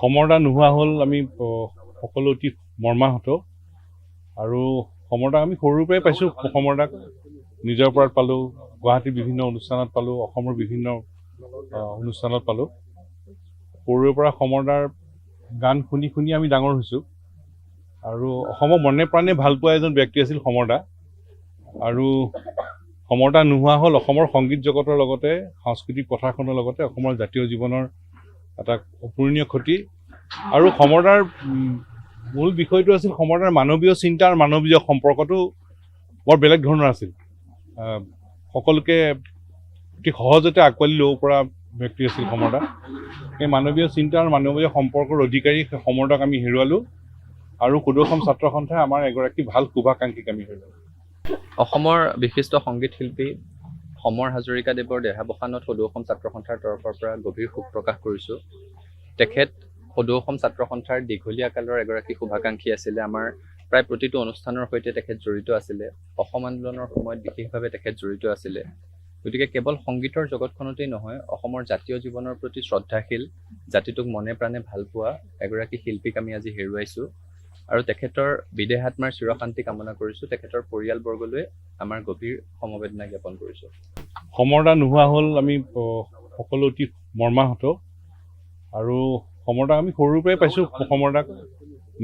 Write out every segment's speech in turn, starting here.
সমৰদা নোহোৱা হ'ল আমি সকলো অতি মৰ্মাহত আৰু সমৰদাক আমি সৰুৰ পৰাই পাইছোঁ। সমৰদাক নিজৰ পৰাত পালোঁ, গুৱাহাটীৰ বিভিন্ন অনুষ্ঠানত পালোঁ, অসমৰ বিভিন্ন অনুষ্ঠানত পালোঁ। সৰুৰে পৰা সমৰদাৰ গান শুনি শুনি আমি ডাঙৰ হৈছোঁ আৰু অসমৰ মনে প্ৰাণে ভাল পোৱা এজন ব্যক্তি আছিল সমৰদা। আৰু সমৰদা নোহোৱা হ'ল অসমৰ সংগীত জগতৰ লগতে সাংস্কৃতিক পথাৰখনৰ লগতে অসমৰ জাতীয় জীৱনৰ এটা অপূৰণীয় ক্ষতি। আৰু সমৰদাৰ মূল বিষয়টো আছিল সমৰদাৰ মানৱীয় চিন্তা আৰু মানৱীয় সম্পৰ্কটো বৰ বেলেগ ধৰণৰ আছিল। সকলোকে অতি সহজতে আঁকোৱালি ল'ব পৰা ব্যক্তি আছিল সমৰদা। সেই মানৱীয় চিন্তা আৰু মানৱীয় সম্পৰ্কৰ অধিকাৰী সমৰদাক আমি হেৰুৱালোঁ আৰু সুদৰ্শন ছাত্ৰ সন্থাই আমাৰ এগৰাকী ভাল শুভাকাংক্ষীক আমি হেৰুৱালোঁ। অসমৰ বিশিষ্ট সংগীত শিল্পী সমৰ হাজৰিকাদেৱৰ দেহাৱসানত সদৌ অসম ছাত্ৰ সন্থাৰ তৰফৰ পৰা গভীৰ শোক প্ৰকাশ কৰিছোঁ। তেখেত সদৌ অসম ছাত্ৰ সন্থাৰ দীঘলীয়া কালৰ এগৰাকী শুভাকাংক্ষী আছিলে। আমাৰ প্ৰায় প্ৰতিটো অনুষ্ঠানৰ সৈতে তেখেত জড়িত আছিলে। অসম আন্দোলনৰ সময়ত বিশেষভাৱে তেখেত জড়িত আছিলে। গতিকে কেৱল সংগীতৰ জগতখনতেই নহয়, অসমৰ জাতীয় জীৱনৰ প্ৰতি শ্ৰদ্ধাশীল, জাতিটোক মনে প্ৰাণে ভাল পোৱা এগৰাকী শিল্পীক আমি আজি হেৰুৱাইছোঁ আৰু তেখেতৰ বিদেহ আত্মাৰ চিৰশান্তি কামনা কৰিছোঁ। তেখেতৰ পৰিয়ালবৰ্গলৈ আমাৰ গভীৰ সমবেদনা জ্ঞাপন কৰিছোঁ। সমৰদা নোহোৱা হ'ল আমি সকলো অতি মৰ্মাহত আৰু সমৰদাক আমি সৰুৰ পৰাই পাইছোঁ। সমৰদাক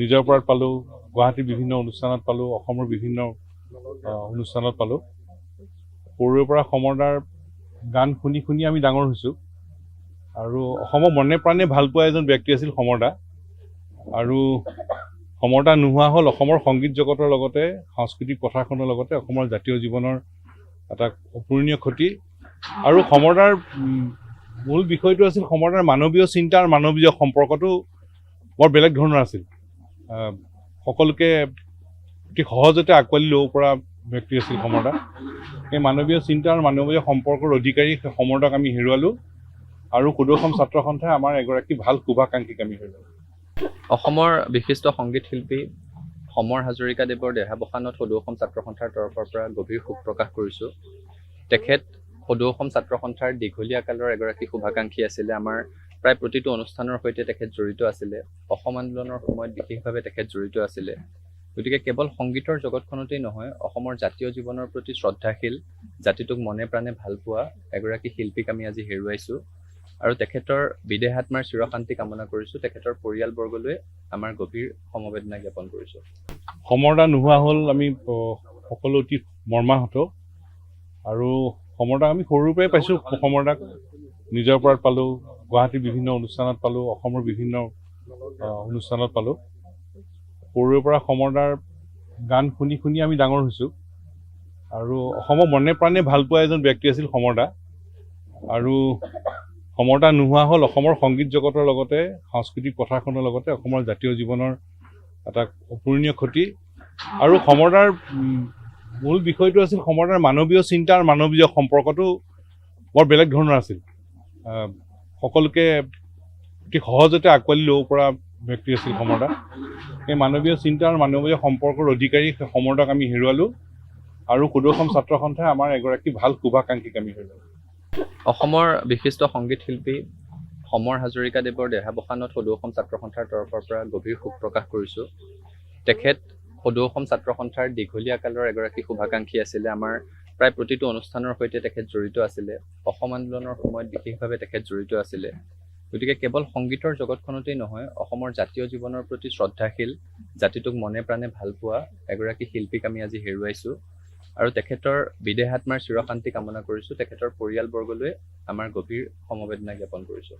নিজৰ পৰাত পালোঁ, গুৱাহাটীৰ বিভিন্ন অনুষ্ঠানত পালোঁ, অসমৰ বিভিন্ন অনুষ্ঠানত পালোঁ। সৰুৰে পৰা সমৰদাৰ গান শুনি শুনি আমি ডাঙৰ হৈছোঁ আৰু অসমৰ মনে প্ৰাণে ভাল পোৱা এজন ব্যক্তি আছিল সমৰদা। আৰু সমৰদা নোহোৱা হ'ল অসমৰ সংগীত জগতৰ লগতে সাংস্কৃতিক পথাৰখনৰ লগতে অসমৰ জাতীয় জীৱনৰ এটা অপূৰণীয় ক্ষতি। আৰু সমৰদাৰ মূল বিষয়টো আছিল সমৰদাৰ মানৱীয় চিন্তা আৰু মানৱীয় সম্পৰ্কটো বৰ বেলেগ ধৰণৰ আছিল। সকলোকে অতি সহজতে আঁকোৱালি ল'ব পৰা ব্যক্তি আছিল সমৰদা। সেই মানৱীয় চিন্তা আৰু মানৱীয় সম্পৰ্কৰ অধিকাৰী সমৰদাক আমি হেৰুৱালোঁ আৰু সুদৰ্শন ছাত্ৰ সন্থাই আমাৰ এগৰাকী ভাল শুভাকাংক্ষীক আমি হেৰুৱালোঁ। অসমৰ বিশিষ্ট সংগীত শিল্পী সমৰ হাজৰিকাদেৱৰ দেহাৱসানত সদৌ অসম ছাত্ৰ সন্থাৰ তৰফৰ পৰা গভীৰ শোক প্ৰকাশ কৰিছোঁ। তেখেত সদৌ অসম ছাত্ৰ সন্থাৰ দীঘলীয়া কালৰ এগৰাকী শুভাকাংক্ষী আছিলে। আমাৰ প্ৰায় প্ৰতিটো অনুষ্ঠানৰ সৈতে তেখেত জড়িত আছিলে। অসম আন্দোলনৰ সময়ত বিশেষভাৱে তেখেত জড়িত আছিলে। গতিকে কেৱল সংগীতৰ জগতখনতেই নহয়, অসমৰ জাতীয় জীৱনৰ প্ৰতি শ্ৰদ্ধাশীল, জাতিটোক মনে প্ৰাণে ভাল পোৱা এগৰাকী শিল্পীক আমি আজি হেৰুৱাইছোঁ আৰু তেখেতৰ বিদেহ আত্মাৰ চিৰশান্তি কামনা কৰিছোঁ। তেখেতৰ পৰিয়ালবৰ্গলৈ আমাৰ গভীৰ সমবেদনা জ্ঞাপন কৰিছোঁ। সমৰদা নোহোৱা হ'ল আমি সকলো অতি মৰ্মাহত আৰু সমৰদাক আমি সৰুৰ পৰাই পাইছোঁ। সমৰদাক নিজৰ পৰাত পালোঁ, গুৱাহাটীৰ বিভিন্ন অনুষ্ঠানত পালোঁ, অসমৰ বিভিন্ন অনুষ্ঠানত পালোঁ। সৰুৰে পৰা সমৰদাৰ গান শুনি শুনি আমি ডাঙৰ হৈছোঁ আৰু অসমৰ মনে প্ৰাণে ভাল পোৱা এজন ব্যক্তি আছিল সমৰদা। আৰু সমৰদা নোহোৱা হ'ল অসমৰ সংগীত জগতৰ লগতে সাংস্কৃতিক পথাৰখনৰ লগতে অসমৰ জাতীয় জীৱনৰ এটা অপূৰণীয় ক্ষতি। আৰু সমৰদাৰ মূল বিষয়টো আছিল সমৰদাৰ মানৱীয় চিন্তা আৰু মানৱীয় সম্পৰ্কটো বৰ বেলেগ ধৰণৰ আছিল। সকলোকে অতি সহজতে আঁকোৱালি ল'ব পৰা ব্যক্তি আছিল সমৰদা। সেই মানৱীয় চিন্তা আৰু মানৱীয় সম্পৰ্কৰ অধিকাৰী সমৰদাক আমি হেৰুৱালোঁ আৰু সুদৰ্শন ছাত্ৰ সন্থাই আমাৰ এগৰাকী ভাল শুভাকাংক্ষীক আমি হেৰুৱালোঁ। অসমৰ বিশিষ্ট সংগীত শিল্পী সমৰ হাজৰিকাদেৱৰ দেহাৱসানত সদৌ অসম ছাত্ৰ সন্থাৰ তৰফৰ পৰা গভীৰ শোক প্ৰকাশ কৰিছোঁ। তেখেত সদৌ অসম ছাত্ৰ সন্থাৰ দীঘলীয়া কালৰ এগৰাকী শুভাকাংক্ষী আছিলে। আমাৰ প্ৰায় প্ৰতিটো অনুষ্ঠানৰ সৈতে তেখেত জড়িত আছিলে। অসম আন্দোলনৰ সময়ত বিশেষভাৱে তেখেত জড়িত আছিলে। গতিকে কেৱল সংগীতৰ জগতখনতেই নহয়, অসমৰ জাতীয় জীৱনৰ প্ৰতি শ্ৰদ্ধাশীল, জাতিটোক মনে প্ৰাণে ভাল পোৱা এগৰাকী শিল্পীক আমি আজি হেৰুৱাইছোঁ আৰু তেখেতৰ বিদেহ আত্মাৰ চিৰশান্তি কামনা কৰিছোঁ। তেখেতৰ পৰিয়ালবৰ্গলৈ আমাৰ গভীৰ সমবেদনা জ্ঞাপন কৰিছোঁ।